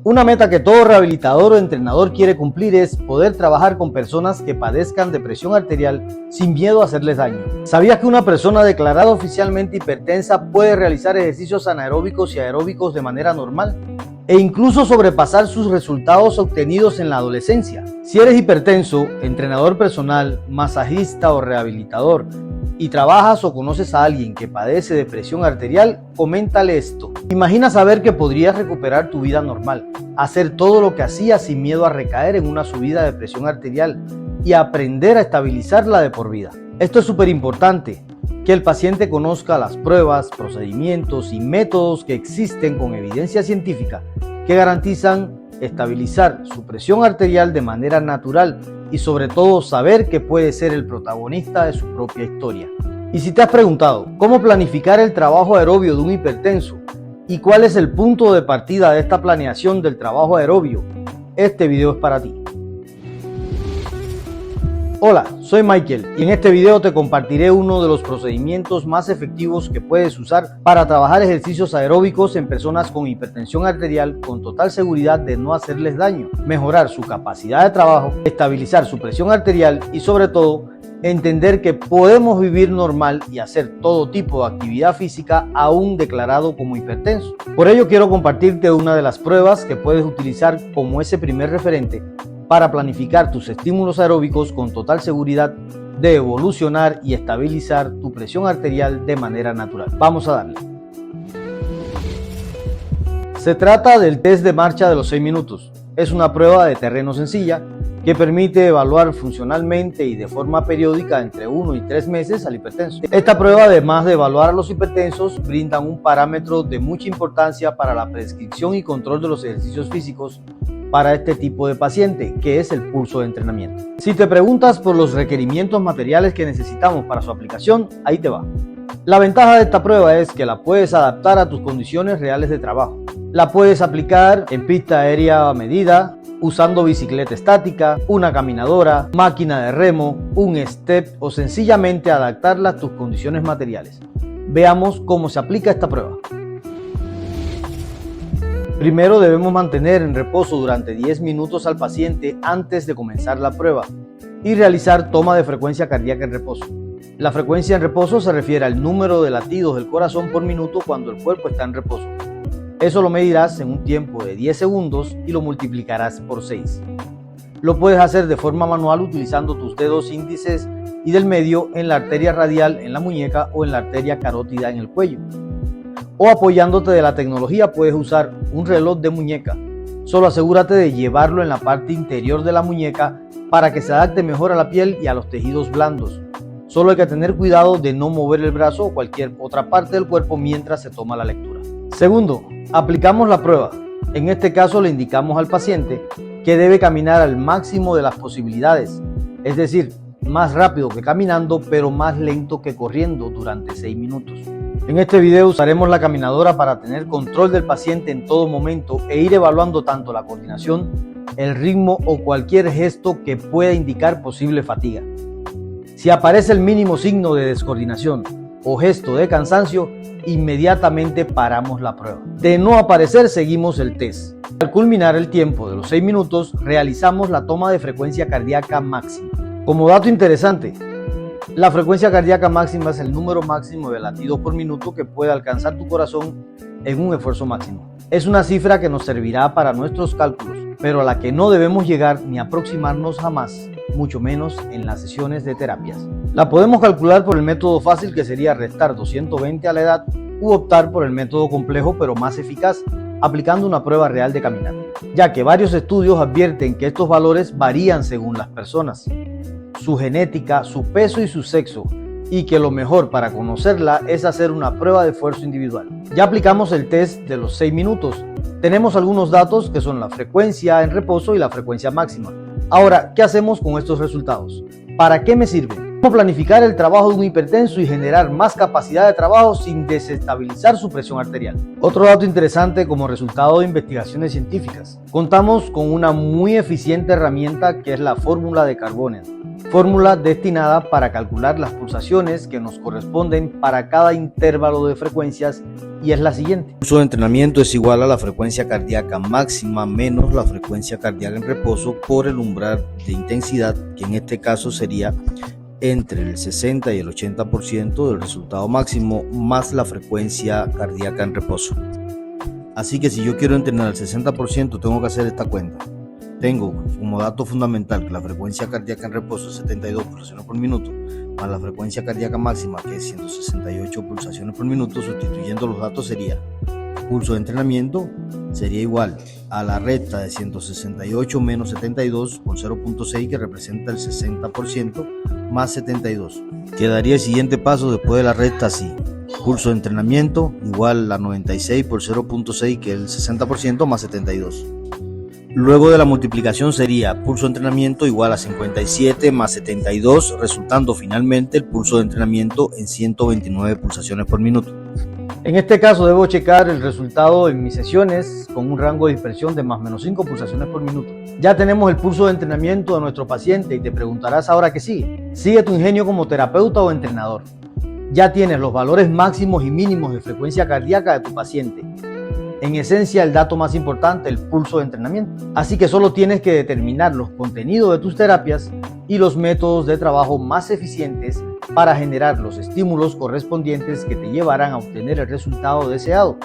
Una meta que todo rehabilitador o entrenador quiere cumplir es poder trabajar con personas que padezcan de presión arterial sin miedo a hacerles daño. ¿Sabías que una persona declarada oficialmente hipertensa puede realizar ejercicios anaeróbicos y aeróbicos de manera normal? E incluso sobrepasar sus resultados obtenidos en la adolescencia. Si eres hipertenso, entrenador personal, masajista o rehabilitador, y trabajas o conoces a alguien que padece de presión arterial, coméntale esto. Imagina saber que podrías recuperar tu vida normal, hacer todo lo que hacías sin miedo a recaer en una subida de presión arterial y aprender a estabilizarla de por vida. Esto es súper importante, que el paciente conozca las pruebas, procedimientos y métodos que existen con evidencia científica que garantizan estabilizar su presión arterial de manera natural y sobre todo saber que puede ser el protagonista de su propia historia. Y si te has preguntado cómo planificar el trabajo aerobio de un hipertenso y cuál es el punto de partida de esta planeación del trabajo aerobio, este video es para ti. Hola, soy Michael y en este video te compartiré uno de los procedimientos más efectivos que puedes usar para trabajar ejercicios aeróbicos en personas con hipertensión arterial con total seguridad de no hacerles daño, mejorar su capacidad de trabajo, estabilizar su presión arterial y sobre todo entender que podemos vivir normal y hacer todo tipo de actividad física aún declarado como hipertenso. Por ello quiero compartirte una de las pruebas que puedes utilizar como ese primer referente para planificar tus estímulos aeróbicos con total seguridad de evolucionar y estabilizar tu presión arterial de manera natural. Vamos a darle. Se trata del test de marcha de los 6 minutos. Es una prueba de terreno sencilla que permite evaluar funcionalmente y de forma periódica entre 1 y 3 meses al hipertenso. Esta prueba, además de evaluar a los hipertensos, brinda un parámetro de mucha importancia para la prescripción y control de los ejercicios físicos para este tipo de paciente, que es el pulso de entrenamiento. Si te preguntas por los requerimientos materiales que necesitamos para su aplicación, ahí te va. La ventaja de esta prueba es que la puedes adaptar a tus condiciones reales de trabajo. La puedes aplicar en pista aérea a medida, usando bicicleta estática, una caminadora, máquina de remo, un step o sencillamente adaptarla a tus condiciones materiales. Veamos cómo se aplica esta prueba. Primero debemos mantener en reposo durante 10 minutos al paciente antes de comenzar la prueba y realizar toma de frecuencia cardíaca en reposo. La frecuencia en reposo se refiere al número de latidos del corazón por minuto cuando el cuerpo está en reposo. Eso lo medirás en un tiempo de 10 segundos y lo multiplicarás por 6. Lo puedes hacer de forma manual utilizando tus dedos índices y del medio en la arteria radial en la muñeca o en la arteria carótida en el cuello. O apoyándote de la tecnología puedes usar un reloj de muñeca. Solo asegúrate de llevarlo en la parte interior de la muñeca para que se adapte mejor a la piel y a los tejidos blandos. Solo hay que tener cuidado de no mover el brazo o cualquier otra parte del cuerpo mientras se toma la lectura. Segundo, aplicamos la prueba. En este caso le indicamos al paciente que debe caminar al máximo de las posibilidades, es decir, más rápido que caminando pero más lento que corriendo durante 6 minutos. En este video usaremos la caminadora para tener control del paciente en todo momento e ir evaluando tanto la coordinación, el ritmo o cualquier gesto que pueda indicar posible fatiga. Si aparece el mínimo signo de descoordinación o gesto de cansancio, inmediatamente paramos la prueba. De no aparecer, seguimos el test. Al culminar el tiempo de los 6 minutos, realizamos la toma de frecuencia cardíaca máxima. Como dato interesante, la frecuencia cardíaca máxima es el número máximo de latidos por minuto que puede alcanzar tu corazón en un esfuerzo máximo. Es una cifra que nos servirá para nuestros cálculos, pero a la que no debemos llegar ni aproximarnos jamás, mucho menos en las sesiones de terapias. La podemos calcular por el método fácil, que sería restar 220 a la edad, u optar por el método complejo pero más eficaz, aplicando una prueba real de caminar, ya que varios estudios advierten que estos valores varían según las personas, su genética, su peso y su sexo, y que lo mejor para conocerla es hacer una prueba de esfuerzo individual. Ya aplicamos el test de los 6 minutos. Tenemos algunos datos que son la frecuencia en reposo y la frecuencia máxima. Ahora, ¿qué hacemos con estos resultados? ¿Para qué me sirven? Cómo planificar el trabajo de un hipertenso y generar más capacidad de trabajo sin desestabilizar su presión arterial. Otro dato interesante como resultado de investigaciones científicas. Contamos con una muy eficiente herramienta que es la fórmula de Carbonell. Fórmula destinada para calcular las pulsaciones que nos corresponden para cada intervalo de frecuencias y es la siguiente. El pulso de entrenamiento es igual a la frecuencia cardíaca máxima menos la frecuencia cardíaca en reposo por el umbral de intensidad, que en este caso sería entre el 60 y el 80% del resultado máximo más la frecuencia cardíaca en reposo. Así que si yo quiero entrenar el 60% tengo que hacer esta cuenta. Tengo como dato fundamental que la frecuencia cardíaca en reposo es 72 pulsaciones por minuto, más la frecuencia cardíaca máxima que es 168 pulsaciones por minuto. Sustituyendo los datos sería pulso de entrenamiento sería igual a la recta de 168 menos 72 por 0.6 que representa el 60% más 72. Quedaría el siguiente paso después de la recta así: pulso de entrenamiento igual a 96 por 0.6 que es el 60% más 72. Luego de la multiplicación sería pulso de entrenamiento igual a 57 más 72, resultando finalmente el pulso de entrenamiento en 129 pulsaciones por minuto. En este caso debo checar el resultado en mis sesiones con un rango de dispersión de más o menos 5 pulsaciones por minuto. Ya tenemos el pulso de entrenamiento de nuestro paciente y te preguntarás ahora qué sigue. Sigue tu ingenio como terapeuta o entrenador. Ya tienes los valores máximos y mínimos de frecuencia cardíaca de tu paciente. En esencia, el dato más importante, el pulso de entrenamiento. Así que solo tienes que determinar los contenidos de tus terapias y los métodos de trabajo más eficientes para generar los estímulos correspondientes que te llevarán a obtener el resultado deseado,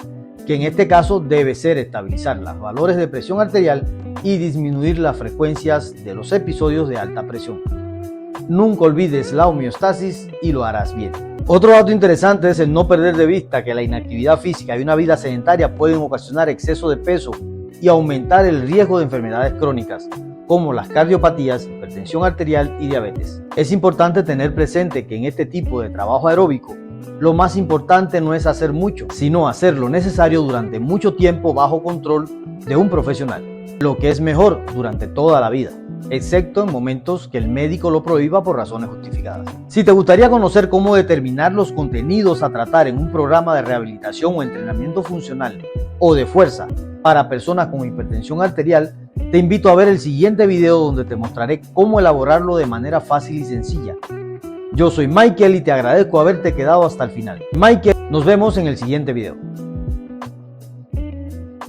que en este caso debe ser estabilizar los valores de presión arterial y disminuir las frecuencias de los episodios de alta presión. Nunca olvides la homeostasis y lo harás bien. Otro dato interesante es el no perder de vista que la inactividad física y una vida sedentaria pueden ocasionar exceso de peso y aumentar el riesgo de enfermedades crónicas, como las cardiopatías, hipertensión arterial y diabetes. Es importante tener presente que en este tipo de trabajo aeróbico, lo más importante no es hacer mucho, sino hacer lo necesario durante mucho tiempo bajo control de un profesional, lo que es mejor durante toda la vida, excepto en momentos que el médico lo prohíba por razones justificadas. Si te gustaría conocer cómo determinar los contenidos a tratar en un programa de rehabilitación o entrenamiento funcional o de fuerza para personas con hipertensión arterial, te invito a ver el siguiente video donde te mostraré cómo elaborarlo de manera fácil y sencilla. Yo soy Michael y te agradezco haberte quedado hasta el final. Michael, nos vemos en el siguiente video.